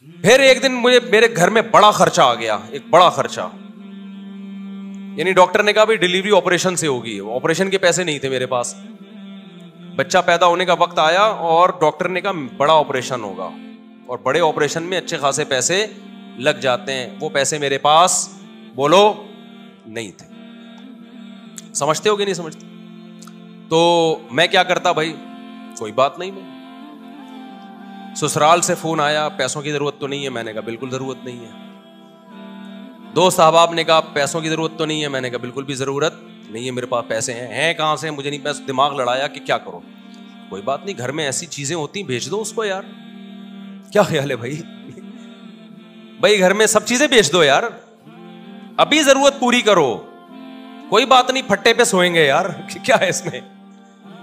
پھر ایک دن میرے گھر میں بڑا خرچہ آ گیا, ایک بڑا خرچہ, یعنی ڈاکٹر نے کہا بھائی ڈلیوری آپریشن سے ہوگی, آپریشن کے پیسے نہیں تھے میرے پاس, بچہ پیدا ہونے کا وقت آیا اور ڈاکٹر نے کہا بڑا آپریشن ہوگا, اور بڑے آپریشن میں اچھے خاصے پیسے لگ جاتے ہیں, وہ پیسے میرے پاس بولو نہیں تھے. سمجھتے ہو کہ نہیں سمجھتے؟ تو میں کیا کرتا بھائی, کوئی بات نہیں, میں سسرال سے فون آیا پیسوں کی ضرورت تو نہیں ہے, میں نے کہا بالکل ضرورت نہیں ہے. دوست احباب نے کہا پیسوں کی ضرورت تو نہیں ہے, میں نے کہا بالکل بھی ضرورت نہیں ہے, میرے پاس پیسے ہیں کہاں سے, مجھے نہیں, پیسے دماغ لڑایا کہ کیا کرو, کوئی بات نہیں, گھر میں ایسی چیزیں ہوتی ہیں بیچ دو اس کو یار, کیا خیال ہے بھائی, بھائی گھر میں سب چیزیں بیچ دو یار, ابھی ضرورت پوری کرو, کوئی بات نہیں, پھٹے پہ سوئیں گے یار, کیا ہے اس میں,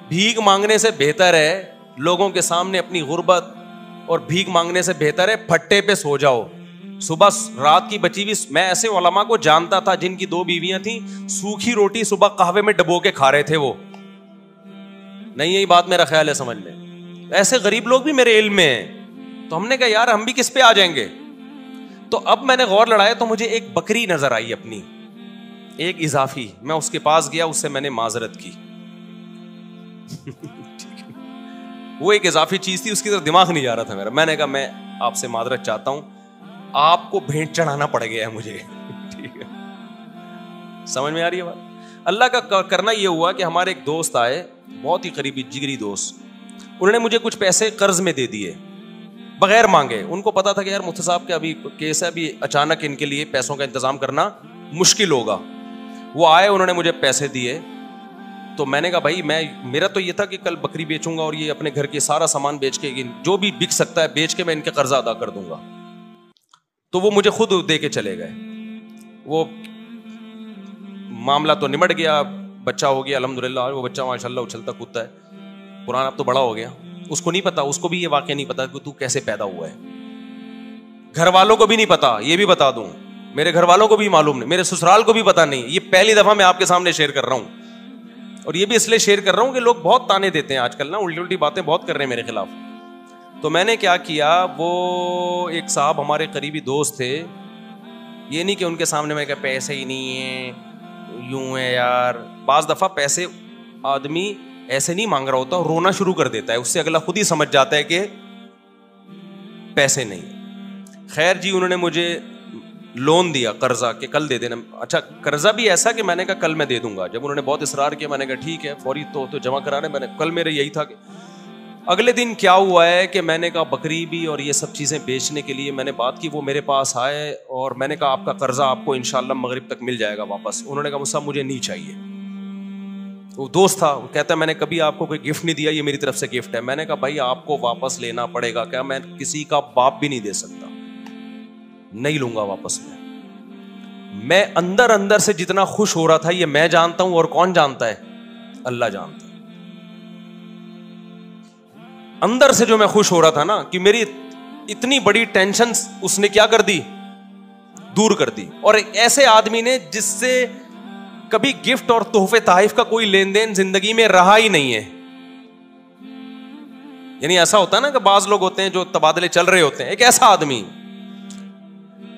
بھیک مانگنے سے بہتر ہے لوگوں کے سامنے اپنی غربت, اور بھیک مانگنے سے بہتر ہے پھٹے پہ سو جاؤ. صبح رات کی بچی ہوئی, میں ایسے علماء کو جانتا تھا جن کی 2 بیویاں تھیں, سوکھی روٹی صبح قہوے میں ڈبو کے کھا رہے تھے وہ, نہیں یہی بات میرا خیال ہے سمجھ میں, ایسے غریب لوگ بھی میرے علم میں ہیں. تو ہم نے کہا یار ہم بھی کس پہ آ جائیں گے. تو اب میں نے غور لڑایا تو مجھے ایک بکری نظر آئی اپنی, ایک اضافی, میں اس کے پاس گیا, اس سے میں نے معذرت کی. وہ ایک اضافی چیز تھی, اس کی طرف دماغ نہیں جا رہا تھا میرا, میں نے کہا میں آپ سے معذرت چاہتا ہوں, آپ کو بھیٹ چڑھانا پڑ گیا ہے مجھے. ٹھیک ہے, سمجھ میں آ رہی ہے بات. اللہ کا کرنا یہ ہوا کہ ہمارے ایک دوست آئے, بہت ہی قریبی جگری دوست, انہوں نے مجھے کچھ پیسے قرض میں دے دیے بغیر مانگے. ان کو پتا تھا کہ یار مفتی صاحب کے ابھی کیس ہے, ابھی اچانک ان کے لیے پیسوں کا انتظام کرنا مشکل ہوگا. وہ آئے, انہوں نے مجھے پیسے دیے, تو میں نے کہا بھائی میرا تو یہ تھا کہ کل بکری بیچوں گا اور یہ اپنے گھر کے سارا سامان بیچ کے, جو بھی بک سکتا ہے بیچ کے میں ان کے قرضہ ادا کر دوں گا. تو وہ مجھے خود دے کے چلے گئے. وہ معاملہ تو نمٹ گیا, بچہ ہو گیا الحمدللہ, وہ بچہ ماشاء اللہ اچھلتا کودتا ہے, قرآن اب تو بڑا ہو گیا. اس کو نہیں پتا, اس کو بھی یہ واقعہ نہیں پتا کہ تو کیسے پیدا ہوا ہے, گھر والوں کو بھی نہیں پتا, یہ بھی بتا دوں, میرے گھر والوں کو بھی معلوم نہیں, میرے سسرال کو بھی پتا نہیں. یہ پہلی دفعہ میں آپ کے سامنے شیئر کر رہا ہوں, اور یہ بھی اس لیے شیئر کر رہا ہوں کہ لوگ بہت تانے دیتے ہیں آج کل نا, الٹی الٹی باتیں بہت کر رہے ہیں میرے خلاف. تو میں نے کیا کیا, وہ ایک صاحب ہمارے قریبی دوست تھے, یہ نہیں کہ ان کے سامنے میں کہا پیسے ہی نہیں ہیں, یوں ہے یار. بعض دفعہ پیسے آدمی ایسے نہیں مانگ رہا ہوتا, رونا شروع کر دیتا ہے, اس سے اگلا خود ہی سمجھ جاتا ہے کہ پیسے نہیں. خیر جی, انہوں نے مجھے لون دیا قرضہ کہ کل دے دینا. اچھا قرضہ بھی ایسا کہ میں نے کہا کل میں دے دوں گا. جب انہوں نے بہت اصرار کیا, میں نے کہا ٹھیک ہے فوری تو جمع کرانے. میں نے کل, میرے یہی تھا کہ اگلے دن کیا ہوا ہے کہ میں نے کہا بکری بھی اور یہ سب چیزیں بیچنے کے لیے میں نے بات کی, وہ میرے پاس آئے اور میں نے کہا آپ کا قرضہ آپ کو انشاءاللہ مغرب تک مل جائے گا واپس. انہوں نے کہا مصعب مجھے نہیں چاہیے. وہ دوست تھا, وہ کہتا ہے میں نے کبھی آپ کو کوئی گفٹ نہیں دیا, یہ میری طرف سے گفٹ ہے. میں نے کہا بھائی آپ کو واپس لینا پڑے گا. کیا میں کسی کا باپ بھی نہیں دے سکتا, نہیں لوں گا واپس. میں اندر اندر سے جتنا خوش ہو رہا تھا یہ میں جانتا ہوں, اور کون جانتا ہے, اللہ جانتا ہے. اندر سے جو میں خوش ہو رہا تھا نا, کہ میری اتنی بڑی ٹینشن اس نے کیا کر دی, دور کر دی. اور ایک ایسے آدمی نے جس سے کبھی گفٹ اور تحفے تحائف کا کوئی لین دین زندگی میں رہا ہی نہیں ہے. یعنی ایسا ہوتا ہے نا کہ بعض لوگ ہوتے ہیں جو تبادلے چل رہے ہوتے ہیں, ایک ایسا آدمی.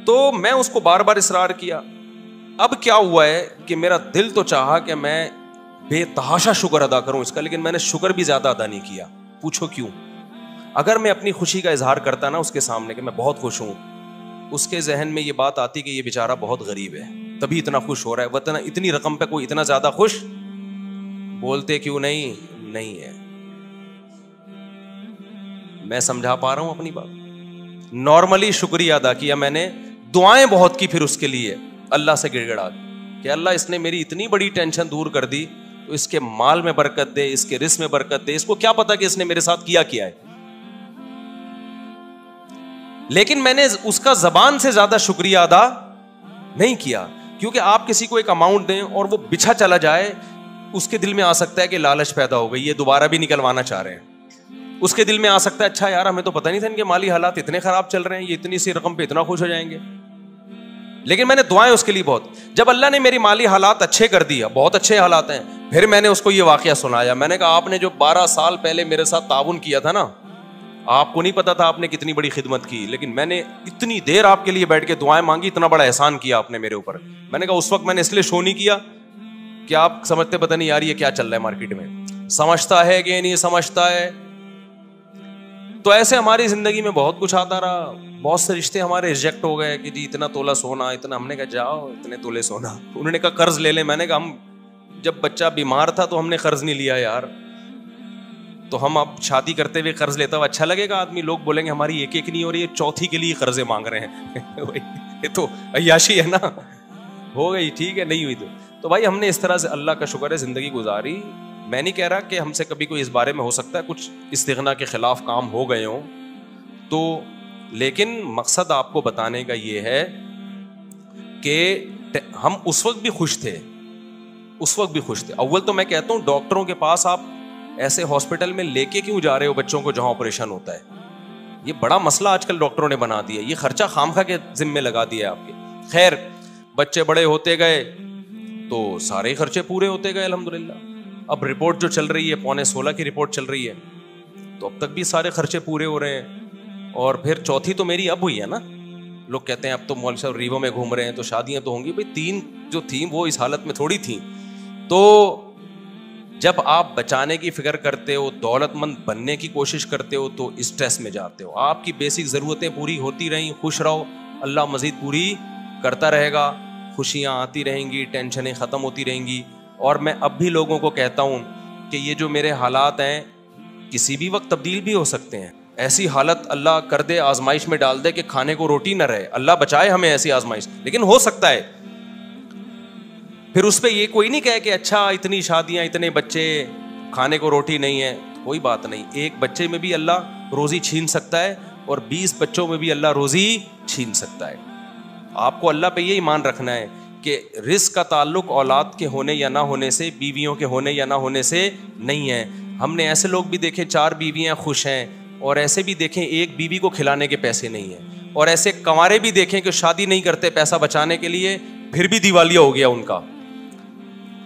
تو میں اس کو بار بار اصرار کیا. اب کیا ہوا ہے کہ میرا دل تو چاہا کہ میں بے تحاشا شکر ادا کروں اس کا, لیکن میں نے شکر بھی زیادہ ادا نہیں کیا. پوچھو کیوں؟ اگر میں اپنی خوشی کا اظہار کرتا نا اس کے سامنے کہ میں بہت خوش ہوں, اس کے ذہن میں یہ بات آتی کہ یہ بیچارہ بہت غریب ہے تبھی اتنا خوش ہو رہا ہے, ورنہ اتنی رقم پہ کوئی اتنا زیادہ خوش بولتے کیوں نہیں ہے. میں سمجھا پا رہا ہوں اپنی بات. نارملی شکریہ ادا کیا میں نے, دعائیں بہت کی پھر اس کے لیے اللہ سے گڑ گڑا کہ اللہ اس نے میری اتنی بڑی ٹینشن دور کر دی, تو اس کے مال میں برکت دے, اس کے رزق میں برکت دے. اس کو کیا پتا کہ اس نے میرے ساتھ کیا ہے, لیکن میں نے اس کا زبان سے زیادہ شکریہ ادا نہیں کیا. کیونکہ آپ کسی کو ایک اماؤنٹ دیں اور وہ بچھا چلا جائے, اس کے دل میں آ سکتا ہے کہ لالچ پیدا ہو گئی, یہ دوبارہ بھی نکلوانا چاہ رہے ہیں. اس کے دل میں آ سکتا ہے اچھا یار ہمیں تو پتہ نہیں تھا ان کے مالی حالات اتنے خراب چل رہے ہیں, یہ اتنی سی رقم پہ اتنا خوش ہو جائیں گے. لیکن میں نے دعائیں اس کے لیے بہت. جب اللہ نے میری مالی حالات اچھے کر دیا, بہت اچھے حالات ہیں, پھر میں نے اس کو یہ واقعہ سنایا. میں نے کہا آپ نے جو 12 سال پہلے میرے ساتھ تعاون کیا تھا نا, آپ کو نہیں پتا تھا آپ نے کتنی بڑی خدمت کی, لیکن میں نے اتنی دیر آپ کے لیے بیٹھ کے دعائیں مانگی, اتنا بڑا احسان کیا آپ نے میرے اوپر. میں نے کہا اس وقت میں نے اس لیے شو نہیں کیا کہ آپ سمجھتے پتہ نہیں یار یہ کیا چل رہا ہے مارکیٹ میں, سمجھتا ہے کہ نہیں سمجھتا ہے. تو ایسے ہماری زندگی میں بہت کچھ آتا رہا, بہت سے رشتے ہمارے ریجیکٹ ہو گئے کہ جی اتنا تولہ سونا, اتنا. ہم نے کہا جاؤ اتنے تولے سونا. انہوں نے کہا قرض لے لیں. میں نے کہا ہم جب بچہ بیمار تھا تو ہم نے قرض نہیں لیا یار, تو ہم اب شادی کرتے ہوئے قرض لیتا ہوا اچھا لگے گا آدمی؟ لوگ بولیں گے ہماری ایک ایک نہیں ہو رہی ہے, چوتھی کے لیے قرضے مانگ رہے ہیں. یہ تو عیاشی ہے نا. ہو گئی ٹھیک ہے, نہیں ہوئی تو بھائی ہم نے اس طرح سے اللہ کا شکر ہے زندگی گزاری. میں نہیں کہہ رہا کہ ہم سے کبھی کوئی اس بارے میں ہو سکتا ہے کچھ استغنا کے خلاف کام ہو گئے ہوں تو, لیکن مقصد آپ کو بتانے کا یہ ہے کہ ہم اس وقت بھی خوش تھے, اس وقت بھی خوش تھے. اول تو میں کہتا ہوں ڈاکٹروں کے پاس آپ ایسے ہاسپٹل میں لے کے کیوں جا رہے ہو بچوں کو جہاں آپریشن ہوتا ہے؟ یہ بڑا مسئلہ آج کل ڈاکٹروں نے بنا دیا, یہ خرچہ خامخواہ کے ذمے لگا دیا ہے آپ کے. خیر بچے بڑے ہوتے گئے تو سارے خرچے پورے ہوتے گئے الحمدللہ. اب رپورٹ جو چل رہی ہے 15.16 کی رپورٹ چل رہی ہے, تو اب تک بھی سارے خرچے پورے ہو رہے ہیں. اور پھر چوتھی تو میری اب ہوئی ہے نا. لوگ کہتے ہیں اب تو مول صاحب ریوو میں گھوم رہے ہیں تو شادیاں تو ہوں گی. بھائی 3 جو تھیں وہ اس حالت میں تھوڑی تھیں. تو جب آپ بچانے کی فکر کرتے ہو, دولت مند بننے کی کوشش کرتے ہو تو اسٹریس میں جاتے ہو. آپ کی بیسک ضرورتیں پوری ہوتی رہیں, خوش رہو, اللہ مزید پوری کرتا رہے گا, خوشیاں آتی رہیں گی, ٹینشنیں ختم ہوتی رہیں گی. اور میں اب بھی لوگوں کو کہتا ہوں کہ یہ جو میرے حالات ہیں کسی بھی وقت تبدیل بھی ہو سکتے ہیں. ایسی حالت اللہ کر دے, آزمائش میں ڈال دے کہ کھانے کو روٹی نہ رہے, اللہ بچائے ہمیں ایسی آزمائش, لیکن ہو سکتا ہے. پھر اس پہ یہ کوئی نہیں کہے کہ اچھا اتنی شادیاں, اتنے بچے, کھانے کو روٹی نہیں ہے. کوئی بات نہیں, ایک بچے میں بھی اللہ روزی چھین سکتا ہے اور 20 بچوں میں بھی اللہ روزی چھین سکتا ہے. آپ کو اللہ پہ یہ ایمان رکھنا ہے کہ رزق کا تعلق اولاد کے ہونے یا نہ ہونے سے, بیویوں کے ہونے یا نہ ہونے سے نہیں ہے. ہم نے ایسے لوگ بھی دیکھے 4 بیویاں خوش ہیں, اور ایسے بھی دیکھیں ایک بیوی کو کھلانے کے پیسے نہیں ہیں, اور ایسے کنوارے بھی دیکھیں کہ شادی نہیں کرتے پیسہ بچانے کے لیے, پھر بھی دیوالیہ ہو گیا ان کا.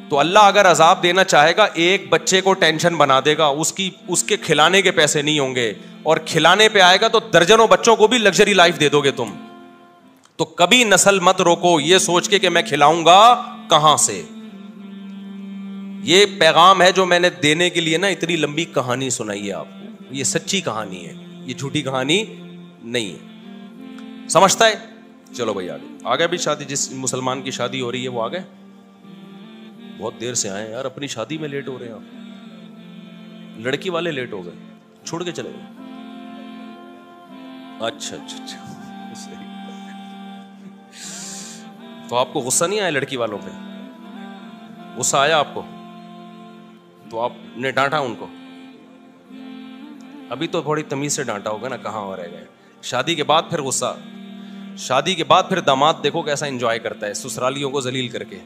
تو اللہ اگر عذاب دینا چاہے گا ایک بچے کو ٹینشن بنا دے گا, اس کے کھلانے کے پیسے نہیں ہوں گے, اور کھلانے پہ آئے گا تو درجنوں بچوں کو بھی لگژری لائف دے دو گے تم. تو کبھی نسل مت روکو یہ سوچ کے کہ میں کھلاؤں گا کہاں سے. یہ پیغام ہے جو میں نے دینے کے لیے نا اتنی لمبی کہانی سنائی ہے آپ کو. یہ سچی کہانی ہے, یہ جھوٹی کہانی نہیں ہے. سمجھتا ہے؟ چلو بھائی آگے بھی شادی, جس مسلمان کی شادی ہو رہی ہے وہ آگے. بہت دیر سے آئے یار, اپنی شادی میں لیٹ ہو رہے ہیں آپ. لڑکی والے لیٹ ہو گئے, چھوڑ کے چلے گئے. اچھا اچھا اچھا صحیح. تو آپ کو غصہ نہیں آیا لڑکی والوں پہ؟ غصہ آیا آپ کو تو آپ نے ڈانٹا ان کو؟ ابھی تو تھوڑی تمیز سے ڈانٹا ہوگا نا, کہاں ہو رہ گئے. شادی کے بعد پھر غصہ, شادی کے بعد پھر داماد دیکھو کیسا انجوائے کرتا ہے سسرالیوں کو ذلیل کر کے.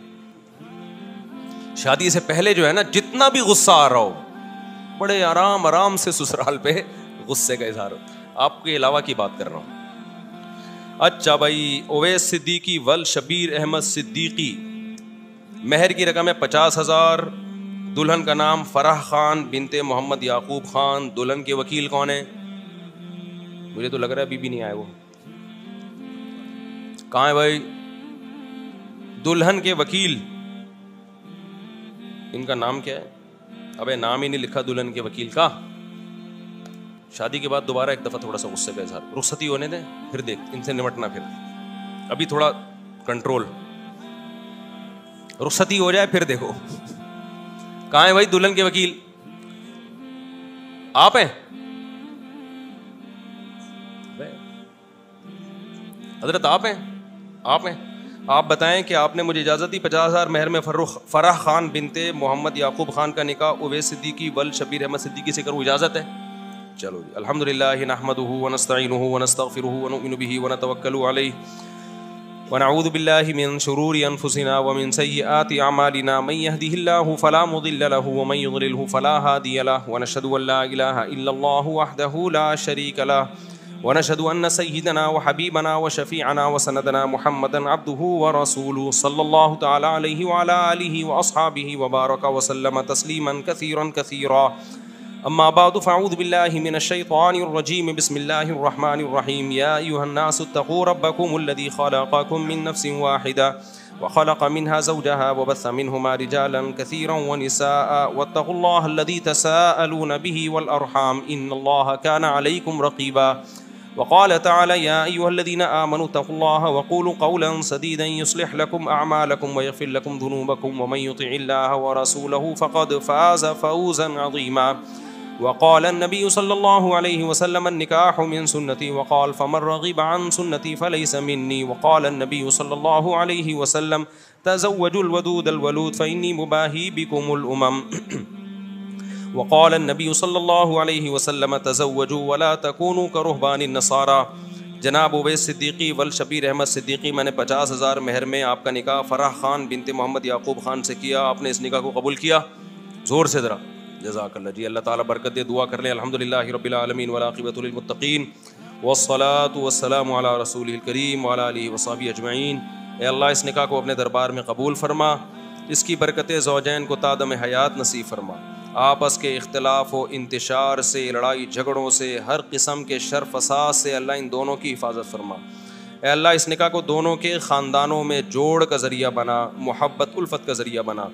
شادی سے پہلے جو ہے نا جتنا بھی غصہ آ رہا ہو بڑے آرام آرام سے سسرال پہ غصے کا اظہار ہو. آپ کے علاوہ کی بات کر رہا ہوں. اچھا بھائی, اویس صدیقی ول شبیر احمد صدیقی, مہر کی رقم ہے 50,000. دلہن کا نام فرح خان بنت محمد یعقوب خان. دلہن کے وکیل کون ہیں؟ مجھے تو لگ رہا ہے ابھی بھی نہیں آئے وہ. کہاں ہے بھائی دلہن کے وکیل؟ ان کا نام کیا ہے؟ ابے نام ہی نہیں لکھا دلہن کے وکیل کا. شادی کے بعد دوبارہ ایک دفعہ تھوڑا سا غصے کا اظہار, رخصتی ہونے دیں پھر دیکھ ان سے نمٹنا. پھر ابھی تھوڑا کنٹرول, رخصتی ہو جائے پھر دیکھو. کہاں ہے بھائی دلہن کے وکیل؟ آپ ہیں حضرت؟ آپ ہیں؟ آپ ہیں؟ آپ بتائیں کہ آپ نے مجھے اجازت دی 50,000 مہر میں فرح خان بنت محمد یعقوب خان کا نکاح اویس صدیقی ول شبیر احمد صدیقی سے کروں, اجازت ہے؟ چلو جی. الحمدللہ نحمدہ ونستعینہ ونستغفرہ ونؤمن بہ ونتوکل علیہ ونعوذ باللہ من شرور انفسنا ومن سیئات اعمالنا من یہدہ اللہ فلا مضل له ومن یضللہ فلا ہادی له ونشہد ان لا الہ الا اللہ وحدہ لا شریک له ونشهد أن سيدنا وحبيبنا وشفيعنا وسندنا محمدا عبده ورسوله صلى الله تعالى عليه وعلى آله وأصحابه وبارك وسلم تسليما كثيرا كثيرا. اما بعد فاعوذ باللہ من الشیطان الرجیم بسم اللہ الرحمن الرحیم یا ایھا الناس اتقوا ربکم الذی خلقکم من نفس واحدہ وخلق منها زوجها وبث منهما رجالا كثيرا ونساء واتقوا الله الذي تساءلون به والأرحام إن الله كان عليكم رقيبا وقال تعالى يا أيها الذين آمنوا اتقوا الله وقولوا قولا سديدا يصلح لكم أعمالكم ويغفر لكم ذنوبكم ومن يطع الله ورسوله فقد فاز فوزا عظيما وقال النبي صلى الله عليه وسلم النكاح من سنتي وقال فمن رغب عن سنتي فليس مني وقال النبي صلى الله عليه وسلم تزوجوا الودود الولود فإني مباهي بكم الأمم وقال النبي صلى الله عليه وسلم تزوجوا ولا تكونوا كرهبان النصارى. جناب اویس صدیقی والشبیر احمد صدیقی، میں نے 50,000 مہر میں آپ کا نکاح فرح خان بنت محمد یعقوب خان سے کیا. آپ نے اس نکاح کو قبول کیا؟ زور سے ذرا جزاک اللہ جی. اللہ تعالیٰ برکت دے. دعا کر لیں. الحمدللہ رب العالمین والعاقبۃ للمتقین والصلاۃ والسلام علی رسولہ الکریم وعلی آلہ وصحبہ اجمعین. اے اللہ اس نکاح کو اپنے دربار میں قبول فرما، اس کی برکت زوجین کو تادم حیات نصیب فرما. آپس کے اختلاف و انتشار سے، لڑائی جھگڑوں سے، ہر قسم کے شر فساد سے اللہ ان دونوں کی حفاظت فرما. اے اللہ اس نکاح کو دونوں کے خاندانوں میں جوڑ کا ذریعہ بنا، محبت الفت کا ذریعہ بنا.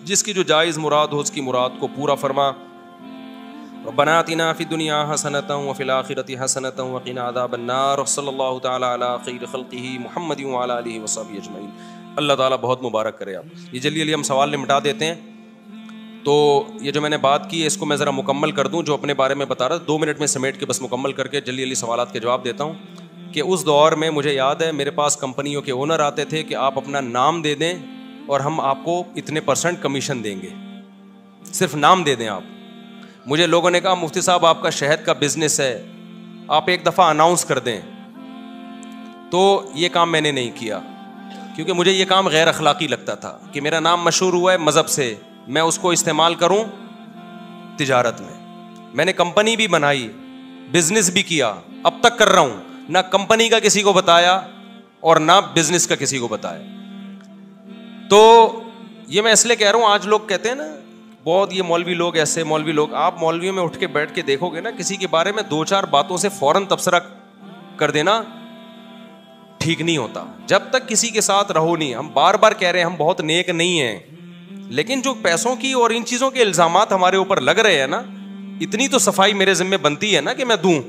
جس کی جو جائز مراد ہو اس کی مراد کو پورا فرما. ربنا آتنا فی الدنیا حسنۃ وفی الآخرۃ حسنۃ وقنا عذاب النار. صلی اللہ تعالی علی خیر خلقہ محمد وعلی آلہ وصحبہ اجمعین. اللہ تعالیٰ بہت مبارک کرے. آپ یہ جلدی ہم سوال نمٹا دیتے ہیں. تو یہ جو میں نے بات کی ہے اس کو میں ذرا مکمل کر دوں. جو اپنے بارے میں بتا رہا تھا 2 منٹ میں سمیٹ کے بس مکمل کر کے جلدی سوالات کے جواب دیتا ہوں. کہ اس دور میں مجھے یاد ہے میرے پاس کمپنیوں کے اونر آتے تھے کہ آپ اپنا نام دے دیں اور ہم آپ کو اتنے % کمیشن دیں گے. صرف نام دے دیں آپ. مجھے لوگوں نے کہا مفتی صاحب آپ کا شہد کا بزنس ہے، آپ ایک دفعہ اناؤنس کر دیں. تو یہ کام میں نے نہیں کیا کیونکہ مجھے یہ کام غیر اخلاقی لگتا تھا کہ میرا نام مشہور ہوا ہے مذہب سے، میں اس کو استعمال کروں تجارت میں. میں نے کمپنی بھی بنائی، بزنس بھی کیا، اب تک کر رہا ہوں. نہ کمپنی کا کسی کو بتایا اور نہ بزنس کا کسی کو بتایا. تو یہ میں اس لیے کہہ رہا ہوں، آج لوگ کہتے ہیں نا بہت یہ مولوی لوگ ایسے مولوی لوگ. آپ مولویوں میں اٹھ کے بیٹھ کے دیکھو گے نا کسی کے بارے میں 2-4 باتوں سے فوراً تبصرہ کر دینا ٹھیک نہیں ہوتا. جب تک کسی کے ساتھ رہو نہیں. ہم بار بار کہہ رہے ہیں ہم بہت نیک نہیں ہیں، لیکن جو پیسوں کی اور ان چیزوں کے الزامات ہمارے اوپر لگ رہے ہیں نا، اتنی تو صفائی میرے ذمہ بنتی ہے نا کہ میں دوں.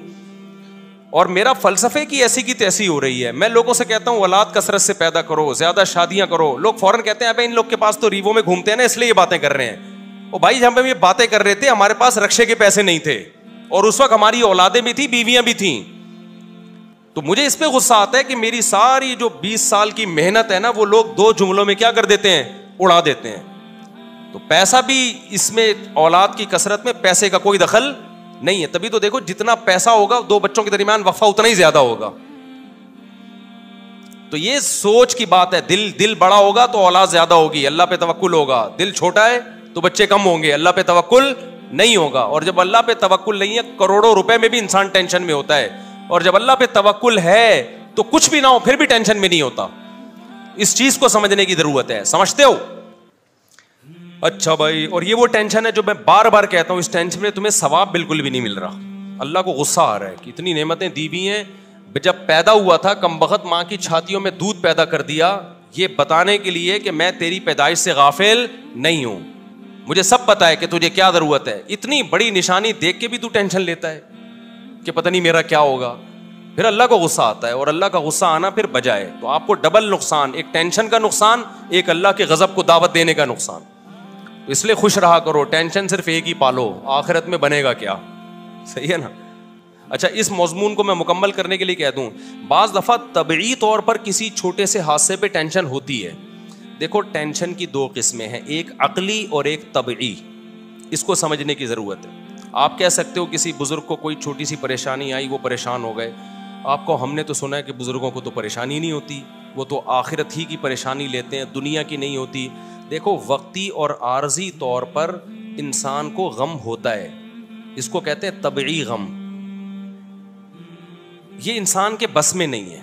اور میرا فلسفے کی ایسی کی تیسی ہو رہی ہے. میں لوگوں سے کہتا ہوں اولاد کثرت سے پیدا کرو، زیادہ شادیاں کرو. لوگ فوراً کہتے ہیں ابے ان لوگ کے پاس تو ریوو میں گھومتے ہیں نا اس لیے یہ باتیں کر رہے ہیں. او بھائی جب ہم یہ باتیں کر رہے تھے ہمارے پاس رکشے کے پیسے نہیں تھے اور اس وقت ہماری اولادیں بھی تھیں، بیویاں بھی تھیں. تو مجھے اس پہ غصہ آتا ہے کہ میری ساری جو 20 سال کی محنت ہے نا وہ لوگ 2 جملوں میں کیا کر دیتے ہیں، اڑا دیتے ہیں. تو پیسہ بھی اس میں اولاد کی کثرت میں پیسے کا کوئی دخل نہیں ہے. تبھی تو دیکھو جتنا پیسہ ہوگا 2 بچوں کے درمیان وقفہ اتنا ہی زیادہ ہوگا. تو یہ سوچ کی بات ہے. دل بڑا ہوگا تو اولاد زیادہ ہوگی، اللہ پہ توکل ہوگا. دل چھوٹا ہے تو بچے کم ہوں گے، اللہ پہ توکل نہیں ہوگا. اور جب اللہ پہ توکل نہیں ہے کروڑوں روپے میں بھی انسان ٹینشن میں ہوتا ہے. اور جب اللہ پہ توکل ہے تو کچھ بھی نہ ہو پھر بھی ٹینشن میں نہیں ہوتا. اس چیز کو سمجھنے کی ضرورت ہے. سمجھتے ہو؟ اچھا بھائی. اور یہ وہ ٹینشن ہے جو میں بار بار کہتا ہوں، اس ٹینشن میں تمہیں ثواب بالکل بھی نہیں مل رہا. اللہ کو غصہ آ رہا ہے کہ اتنی نعمتیں دی بھی ہیں. جب پیدا ہوا تھا کمبخت ماں کی چھاتیوں میں دودھ پیدا کر دیا، یہ بتانے کے لیے کہ میں تیری پیدائش سے غافل نہیں ہوں، مجھے سب پتا ہے کہ تجھے کیا ضرورت ہے. اتنی بڑی نشانی دیکھ کے بھی تو ٹینشن لیتا ہے کہ پتہ نہیں میرا کیا ہوگا. پھر اللہ کو غصہ آتا ہے اور اللہ کا غصہ آنا پھر بجائے تو آپ کو ڈبل نقصان، ایک ٹینشن کا نقصان، ایک اللہ کے غضب کو دعوت دینے کا نقصان. اس لیے خوش رہا کرو. ٹینشن صرف ایک ہی پالو، آخرت میں بنے گا کیا. صحیح ہے نا. اچھا اس مضمون کو میں مکمل کرنے کے لیے کہہ دوں، بعض دفعہ طبعی طور پر کسی چھوٹے سے حادثے پہ ٹینشن ہوتی ہے. دیکھو ٹینشن کی 2 قسمیں ہیں، ایک عقلی اور ایک طبعی. اس کو سمجھنے کی ضرورت ہے. آپ کہہ سکتے ہو کسی بزرگ کو کوئی چھوٹی سی پریشانی آئی وہ پریشان ہو گئے. آپ کو ہم نے تو سنا ہے کہ بزرگوں کو تو پریشانی نہیں ہوتی، وہ تو آخرت ہی کی پریشانی لیتے ہیں، دنیا کی نہیں ہوتی. دیکھو وقتی اور عارضی طور پر انسان کو غم ہوتا ہے، اس کو کہتے ہیں طبعی غم. یہ انسان کے بس میں نہیں ہے.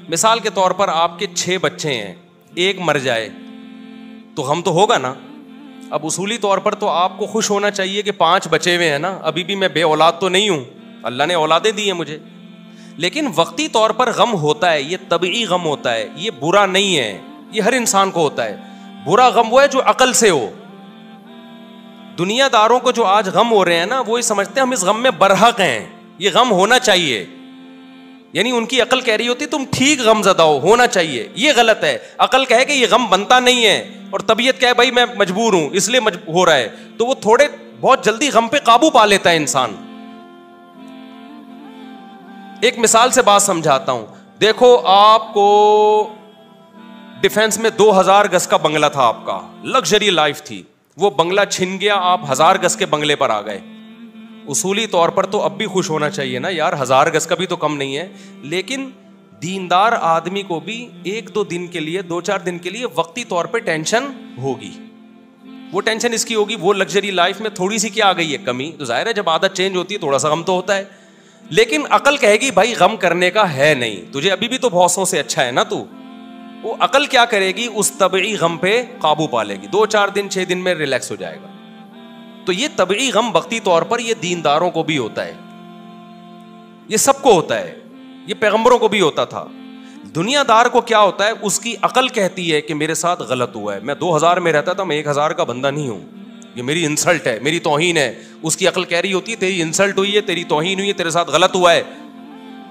مثال کے طور پر آپ کے 6 بچے ہیں، ایک مر جائے تو غم تو ہوگا نا. اب اصولی طور پر تو آپ کو خوش ہونا چاہیے کہ 5 بچے ہوئے ہیں نا, ابھی بھی میں بے اولاد تو نہیں ہوں, اللہ نے اولادیں دی ہیں مجھے, لیکن وقتی طور پر غم ہوتا ہے, یہ طبعی غم ہوتا ہے, یہ برا نہیں ہے, یہ ہر انسان کو ہوتا ہے. برا غم وہ ہے جو عقل سے ہو. دنیا داروں کو جو آج غم ہو رہے ہیں نا, وہ یہ سمجھتے ہیں ہم اس غم میں برحق ہیں, یہ غم ہونا چاہیے, یعنی ان کی عقل کہہ رہی ہوتی تم ٹھیک غم زدہ ہونا چاہیے, یہ غلط ہے. عقل کہے کہ یہ غم بنتا نہیں ہے, اور طبیعت کہے بھائی میں مجبور ہوں اس لیے ہو رہا ہے, تو وہ تھوڑے بہت جلدی غم پہ قابو پا لیتا ہے انسان. ایک مثال سے بات سمجھاتا ہوں. دیکھو آپ کو ڈیفینس میں 2000 گز کا بنگلہ تھا, آپ کا لگژری لائف تھی, وہ بنگلہ چھن گیا, آپ 1000 گز کے بنگلے پر آ گئے. اصولی طور پر تو اب بھی خوش ہونا چاہیے نا یار, 1000 گز کا بھی تو کم نہیں ہے. لیکن دیندار آدمی کو بھی 1-2 دن کے لیے, 2-4 دن کے لیے وقتی طور پہ ٹینشن ہوگی. وہ ٹینشن اس کی ہوگی, وہ لگژری لائف میں تھوڑی سی کیا آ گئی ہے کمی, تو ظاہر ہے جب عادت چینج ہوتی ہے تھوڑا سا غم تو ہوتا ہے. لیکن عقل کہے گی بھائی غم کرنے کا ہے نہیں, تجھے ابھی بھی تو بہتوں سے اچھا ہے نا تو. وہ عقل کیا کرے گی, اس طبعی غم پہ قابو پا لے گی, 2-4 دن 6 دن میں ریلیکس ہو جائے گا. تو یہ طبعی غم وقتی طور پر یہ دینداروں کو بھی ہوتا ہے, یہ سب کو ہوتا ہے, یہ پیغمبروں کو بھی ہوتا تھا. دنیا دار کو کیا ہوتا ہے, اس کی عقل کہتی ہے کہ میرے ساتھ غلط ہوا ہے, میں 2000 میں رہتا تھا, میں 1000 کا بندہ نہیں ہوں, یہ میری انسلٹ ہے, میری توہین ہے. اس کی عقل کہہ رہی ہوتی ہے تیری انسلٹ ہوئی ہے, تیری توہین ہوئی ہے, تیرے ساتھ غلط ہوا ہے.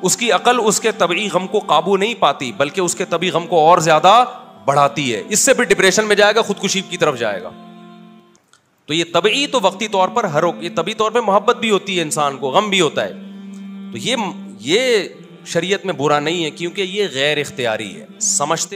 اس کی عقل اس کے طبعی غم کو قابو نہیں پاتی, بلکہ اس کے طبعی غم کو اور زیادہ بڑھاتی ہے. اس سے بھی ڈپریشن میں جائے گا, خودکشی کی طرف جائے گا. تو یہ طبعی تو وقتی طور پر یہ طبعی طور پہ محبت بھی ہوتی ہے انسان کو, غم بھی ہوتا ہے. تو یہ شریعت میں برا نہیں ہے, کیونکہ یہ غیر اختیاری ہے. سمجھتے